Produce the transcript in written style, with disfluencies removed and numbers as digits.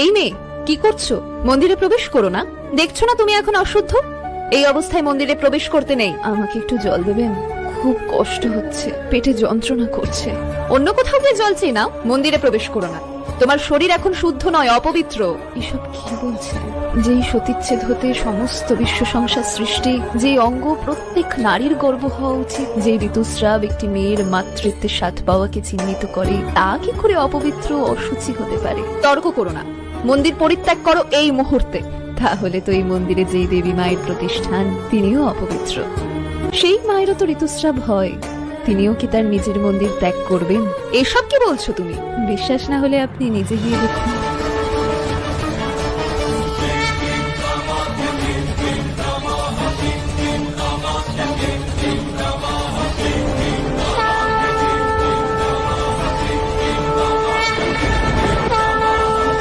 এই মেয়ে, কি করছো? মন্দিরে প্রবেশ করো না। দেখছো না তুমি এখন অশুদ্ধ? এই অবস্থায় মন্দিরে প্রবেশ করতে নেই। আমাকে একটু জল দেবেন? খুব কষ্ট হচ্ছে, পেটে যন্ত্রণা করছে। অন্য কোথাও গিয়ে জল চেয়ে নাও, মন্দিরে প্রবেশ করো না। তোমার শরীর এখন শুদ্ধ নয়, অপবিত্র। এসব কি বলছে? যেই সতীচ্ছেদ হতে সমস্ত বিশ্ব সংসার সৃষ্টি, যেই অঙ্গ প্রত্যেক নারীর গর্ব হওয়া উচিত, যে ঋতুস্রাব একটি মেয়ের মাতৃত্বের স্বাদ পাওয়াকে চিহ্নিত করে, তা কি করে অপবিত্র অশুচি হতে পারে? তর্ক করো না, মন্দির পরিত্যাগ করো এই মুহূর্তে। তাহলে তো এই মন্দিরে যেই দেবী মায়ের প্রতিষ্ঠান, তিনিও অপবিত্র। সেই মায়েরও তো ঋতুস্রাব হয়, তিনিও কি তার নিজের মন্দির ত্যাগ করবেন? এসব কি বলছো তুমি? বিশ্বাস না হলে আপনি নিজে গিয়ে দেখুন।